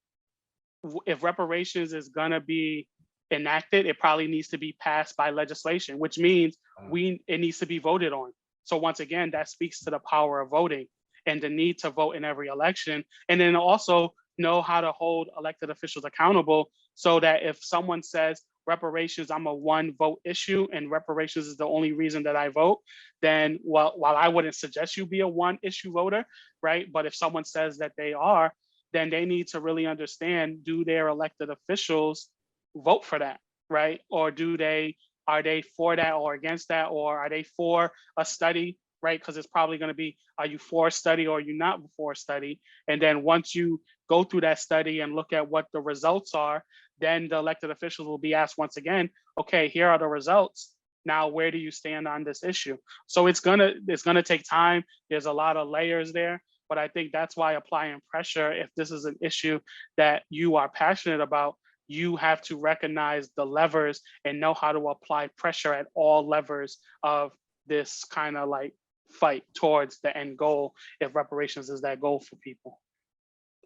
if reparations is going to be enacted, it probably needs to be passed by legislation, which means it needs to be voted on. So once again, that speaks to the power of voting and the need to vote in every election. And then also know how to hold elected officials accountable so that if someone says reparations, I'm a one vote issue and reparations is the only reason that I vote, then while I wouldn't suggest you be a one issue voter, right? But if someone says that they are, then they need to really understand, do their elected officials vote for that, right? Or are they for that or against that? Or are they for a study, right? Because it's probably going to be, are you for a study or are you not for a study? And then once you go through that study and look at what the results are, then the elected officials will be asked once again, okay, here are the results. Now, where do you stand on this issue? So it's gonna take time. There's a lot of layers there. But I think that's why applying pressure, if this is an issue that you are passionate about, you have to recognize the levers and know how to apply pressure at all levers of this kind of like fight towards the end goal, if reparations is that goal for people.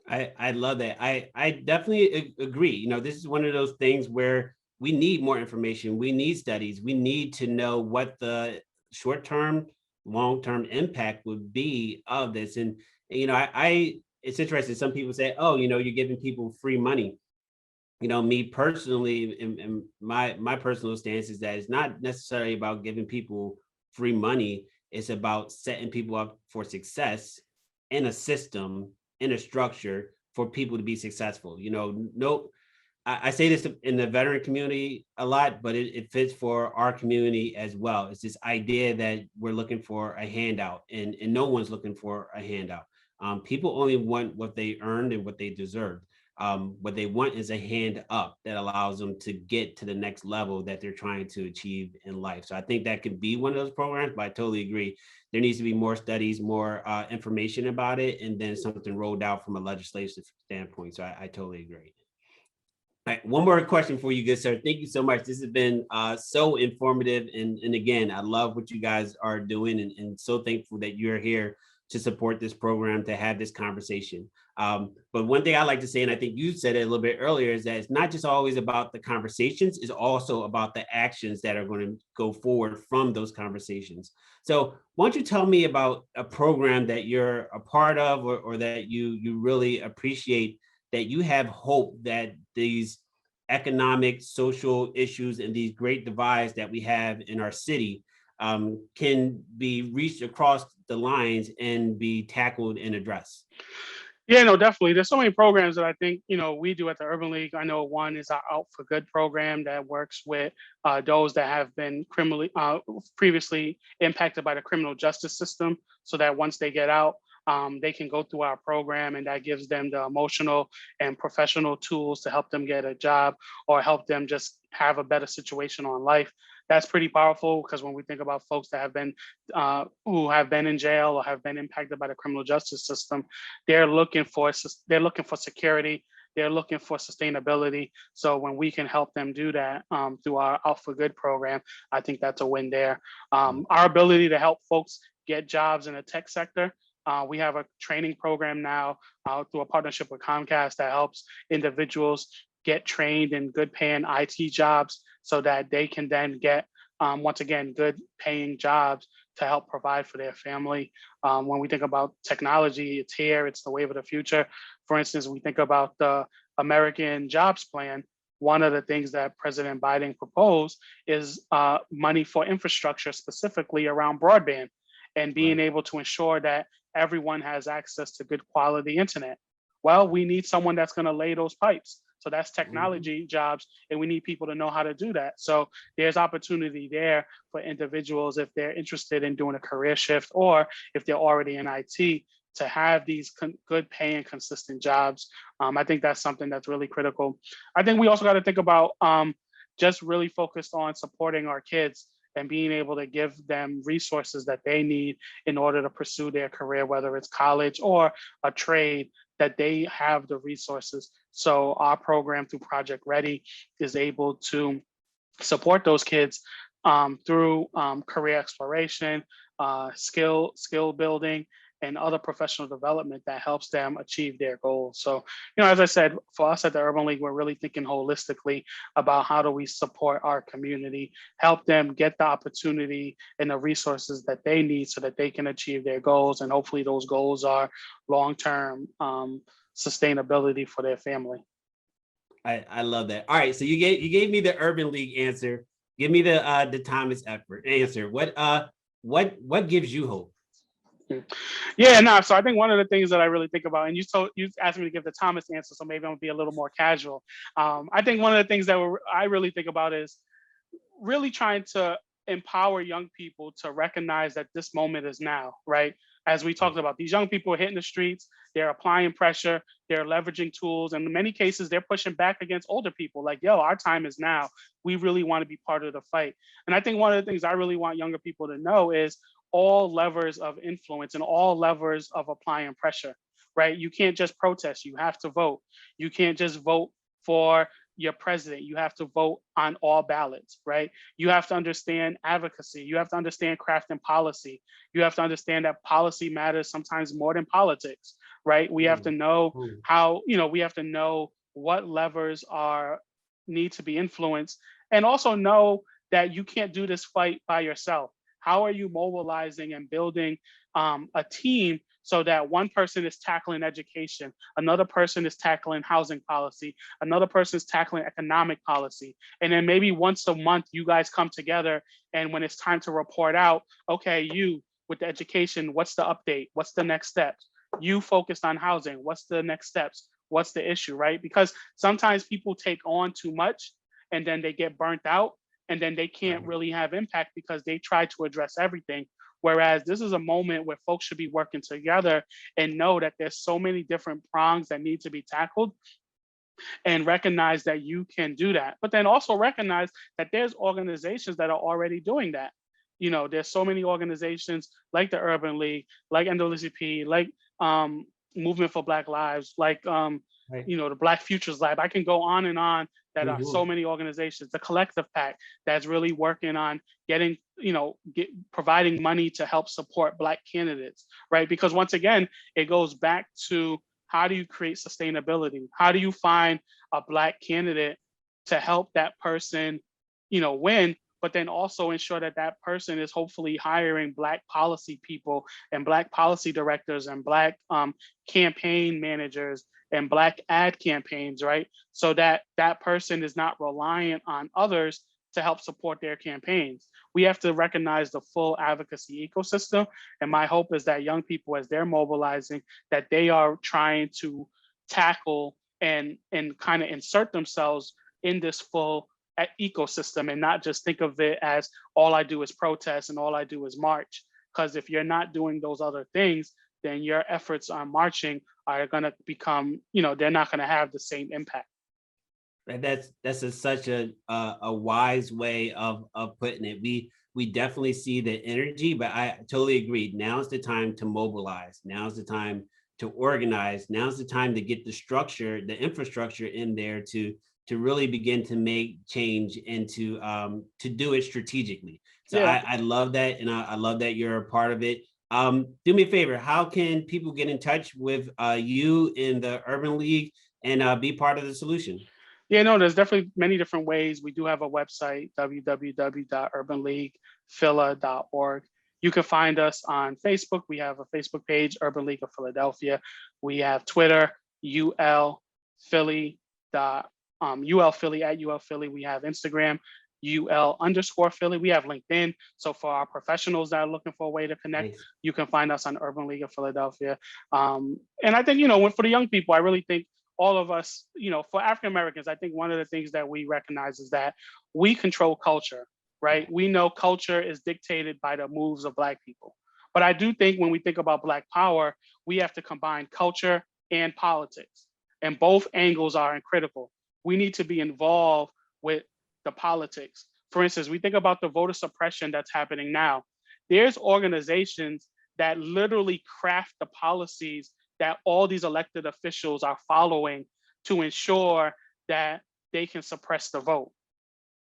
I love that. I definitely agree. This is one of those things where we need more information. We need studies. We need to know what the short-term, long-term impact would be of this. And it's interesting. Some people say, oh, you're giving people free money. Me personally, and my personal stance is that it's not necessarily about giving people free money. It's about setting people up for success in a system, in a structure for people to be successful. I say this in the veteran community a lot, but it fits for our community as well. It's this idea that we're looking for a handout and no one's looking for a handout. People only want what they earned and what they deserve. What they want is a hand up that allows them to get to the next level that they're trying to achieve in life. So I think that could be one of those programs, but I totally agree. There needs to be more studies, more information about it, and then something rolled out from a legislative standpoint. So I totally agree. All right, one more question for you, good sir. Thank you so much. This has been so informative. And again, I love what you guys are doing and so thankful that you're here to support this program, to have this conversation. But one thing I like to say, and I think you said it a little bit earlier, is that it's not just always about the conversations, it's also about the actions that are going to go forward from those conversations. So why don't you tell me about a program that you're a part of or that you really appreciate, that you have hope that these economic, social issues and these great divides that we have in our city can be reached across the lines and be tackled and addressed? Yeah, no, definitely. There's so many programs that I think, we do at the Urban League. I know one is our Out for Good program that works with those that have been previously impacted by the criminal justice system, so that once they get out, they can go through our program, and that gives them the emotional and professional tools to help them get a job or help them just have a better situation on life. That's pretty powerful, because when we think about folks that have been who have been in jail or have been impacted by the criminal justice system, they're looking for security. they're looking for sustainability. So when we can help them do that through our Out for Good program, I think that's a win there. Our ability to help folks get jobs in the tech sector. We have a training program now through a partnership with Comcast that helps individuals get trained in good paying IT jobs so that they can then get, once again, good paying jobs to help provide for their family. When we think about technology, it's here, it's the wave of the future. For instance, we think about the American Jobs Plan. One of the things that President Biden proposed is money for infrastructure, specifically around broadband, and being able to ensure that everyone has access to good quality internet. Well, we need someone that's going to lay those pipes. So that's technology jobs, and we need people to know how to do that. So there's opportunity there for individuals if they're interested in doing a career shift, or if they're already in IT, to have these good paying, consistent jobs. I think that's something that's really critical. I think we also got to think about just really focused on supporting our kids and being able to give them resources that they need in order to pursue their career, whether it's college or a trade, that they have the resources. So our program through Project Ready is able to support those kids through career exploration, skill building, and other professional development that helps them achieve their goals. So, as I said, for us at the Urban League, we're really thinking holistically about how do we support our community, help them get the opportunity and the resources that they need so that they can achieve their goals. And hopefully those goals are long-term sustainability for their family. I love that. All right, so you gave me the Urban League answer. Give me the Thomas effort answer. What gives you hope? Yeah, no. So I think one of the things that I really think about, and you asked me to give the Thomas answer, so maybe I'm gonna be a little more casual. I think one of the things that I really think about is really trying to empower young people to recognize that this moment is now, right? As we talked about, these young people are hitting the streets, they're applying pressure, they're leveraging tools, and in many cases, they're pushing back against older people like, yo, our time is now. We really want to be part of the fight. And I think one of the things I really want younger people to know is all levers of influence and all levers of applying pressure, right? You can't just protest, you have to vote. You can't just vote for your president, you have to vote on all ballots, right? You have to understand advocacy, you have to understand crafting policy, you have to understand that policy matters sometimes more than politics, right? We have to know how, we have to know what levers need to be influenced, and also know that you can't do this fight by yourself. How are you mobilizing and building a team so that one person is tackling education, another person is tackling housing policy, another person is tackling economic policy, and then maybe once a month you guys come together, and when it's time to report out, okay, you with the education, what's the update? What's the next steps? You focused on housing, what's the next steps? What's the issue, right? Because sometimes people take on too much and then they get burnt out, and then they can't really have impact because they try to address everything. Whereas this is a moment where folks should be working together and know that there's so many different prongs that need to be tackled, and recognize that you can do that. But then also recognize that there's organizations that are already doing that. There's so many organizations like the Urban League, like NAACP, like Movement for Black Lives, like the Black Futures Lab. I can go on and on. That are so many organizations. The Collective PAC that's really working on getting, providing money to help support Black candidates, right? Because once again, it goes back to how do you create sustainability? How do you find a Black candidate to help that person, win, but then also ensure that that person is hopefully hiring Black policy people and Black policy directors and Black campaign managers and Black ad campaigns, right? So that that person is not reliant on others to help support their campaigns. We have to recognize the full advocacy ecosystem. And my hope is that young people, as they're mobilizing, that they are trying to tackle and kind of insert themselves in this full ecosystem, and not just think of it as all I do is protest and all I do is march. Because if you're not doing those other things, then your efforts on marching are going to become, they're not going to have the same impact. That's such a wise way of putting it. We definitely see the energy, but I totally agree. Now's the time to mobilize. Now's the time organize. Now's the time to get the structure, the infrastructure in there to really begin to make change and to do it strategically. So Yeah. I love that, and I love that you're a part of it. Do me a favor, how can people get in touch with you in the Urban League and be part of the solution? Yeah, no, there's definitely many different ways. We do have a website, www.urbanleaguephila.org. You can find us on Facebook. We have a Facebook page, Urban League of Philadelphia. We have Twitter, UL Philly at UL Philly. We have Instagram, UL_Philly. We have LinkedIn. So for our professionals that are looking for a way to connect, Nice. you can find us on Urban League of Philadelphia. And I think, for the young people, I really think all of us, for African Americans, I think one of the things that we recognize is that we control culture, right? We know culture is dictated by the moves of Black people. But I do think when we think about Black power, we have to combine culture and politics. And both angles are critical. We need to be involved with the politics. For instance, we think about the voter suppression that's happening now. There's organizations that literally craft the policies that all these elected officials are following to ensure that they can suppress the vote.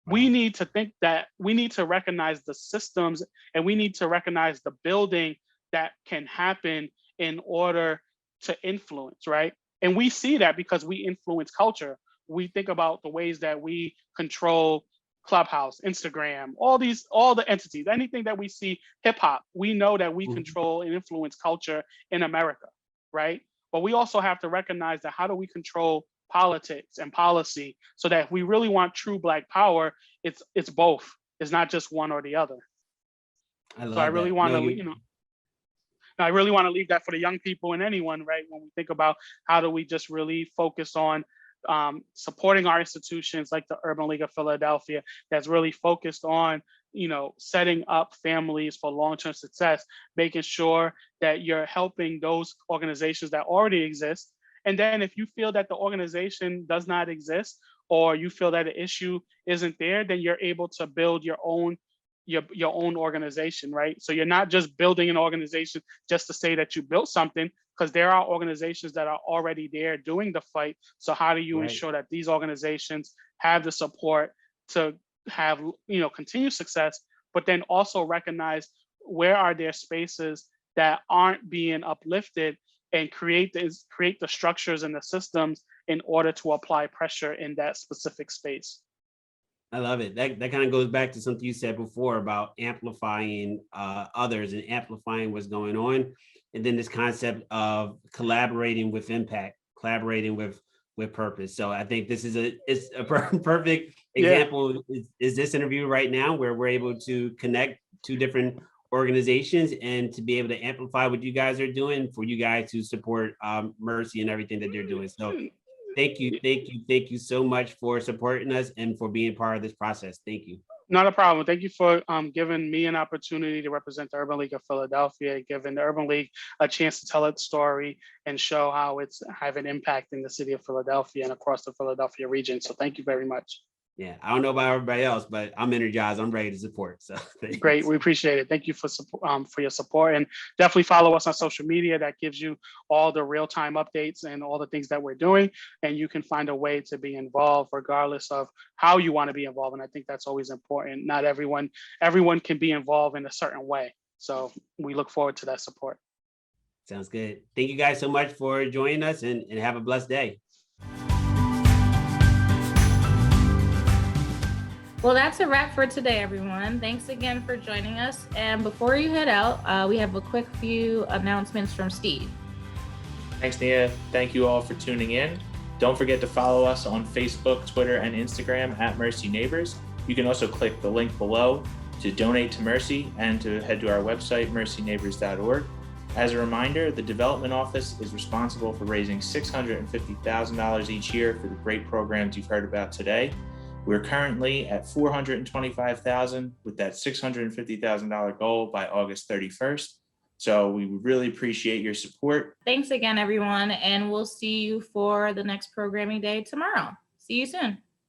We need to think that we need to recognize the systems, and we need to recognize the building that can happen in order to influence, right? And we see that because we influence culture. We think about the ways that we control Clubhouse, Instagram, all the entities, anything that we see, hip hop, we know that we control and influence culture in America, right? But we also have to recognize that how do we control politics and policy so that if we really want true Black power, it's both. It's not just one or the other. I really want to, I really want to leave that for the young people and anyone, right? When we think about how do we just really focus on supporting our institutions like the Urban League of Philadelphia, that's really focused on, setting up families for long-term success, making sure that you're helping those organizations that already exist. And then if you feel that the organization does not exist, or you feel that the issue isn't there, then you're able to build your own organization, right? So you're not just building an organization just to say that you built something, because there are organizations that are already there doing the fight. So how do you ensure that these organizations have the support to have, continued success, but then also recognize where are there spaces that aren't being uplifted, and create the structures and the systems in order to apply pressure in that specific space. I love it. That kind of goes back to something you said before about amplifying others and amplifying what's going on. And then this concept of collaborating with impact, collaborating with purpose. So I think this is a perfect example is this interview right now, where we're able to connect two different organizations and to be able to amplify what you guys are doing, for you guys to support Mercy and everything that they're doing. So thank you so much for supporting us and for being part of this process. Thank you. Not a problem. Thank you for giving me an opportunity to represent the Urban League of Philadelphia, giving the Urban League a chance to tell its story and show how it's having impact in the city of Philadelphia and across the Philadelphia region. So thank you very much. Yeah, I don't know about everybody else, but I'm energized. I'm ready to support. So great, we appreciate it. Thank you for your support, and definitely follow us on social media. That gives you all the real-time updates and all the things that we're doing, and you can find a way to be involved regardless of how you want to be involved. And I think that's always important. Not everyone can be involved in a certain way. So we look forward to that support. Sounds good. Thank you guys so much for joining us, and have a blessed day. Well, that's a wrap for today, everyone. Thanks again for joining us. And before you head out, we have a quick few announcements from Steve. Thanks, Nia. Thank you all for tuning in. Don't forget to follow us on Facebook, Twitter, and Instagram at Mercy Neighbors. You can also click the link below to donate to Mercy and to head to our website, mercyneighbors.org. As a reminder, the Development Office is responsible for raising $650,000 each year for the great programs you've heard about today. We're currently at $425,000 with that $650,000 goal by August 31st. So we really appreciate your support. Thanks again, everyone, and we'll see you for the next programming day tomorrow. See you soon.